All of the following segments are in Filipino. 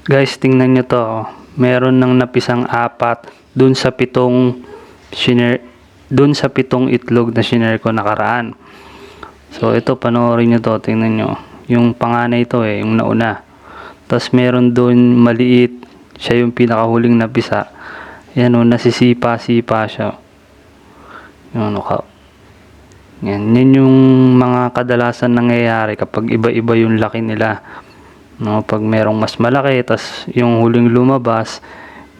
Guys, tingnan nyo to. Meron ng napisang 4 dun sa 7 itlog na shinare ko nakaraan. So ito, panoorin nyo to. Tingnan nyo. Yung panganay ito yung nauna. Tapos meron dun maliit. Siya yung pinakahuling napisa. Yan nasisipa-sipa siya. Yan yung mga kadalasan nangyayari kapag iba-iba yung laki nila. Pag merong mas malaki, tas yung huling lumabas,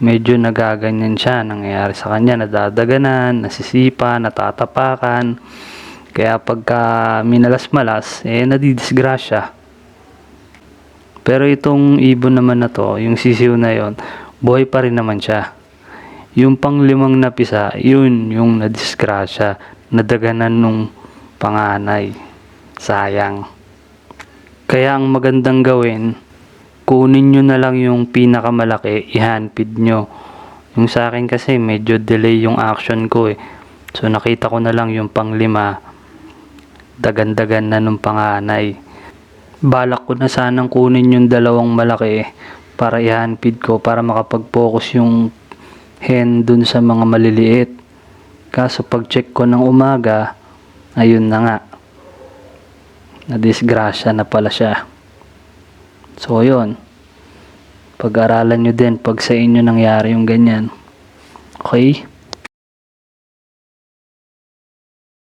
medyo nagaganyan siya. Nangyayari sa kanya, nadadaganan, nasisipa, natatapakan. Kaya pagka minalas-malas, nadidisgrasya. Pero itong ibon naman na to, yung sisiw na yon, buhay pa rin naman siya. Yung pang-5 napisa, yun yung nadisgrasya, nadaganan nung panganay. Sayang. Kaya ang magandang gawin, kunin nyo na lang yung pinakamalaki, i-handfeed nyo. Yung sa akin kasi medyo delay yung action ko So nakita ko na lang yung pang-5, dagan-dagan na nung panganay. Balak ko na sanang kunin yung 2 malaki para i-handfeed ko para makapag-focus yung hen dun sa mga maliliit. Kaso pag check ko ng umaga, ayun na nga. Nadisgrasya na pala siya. So yun, pag-aralan nyo din pag sa inyo nangyari yung ganyan. Okay?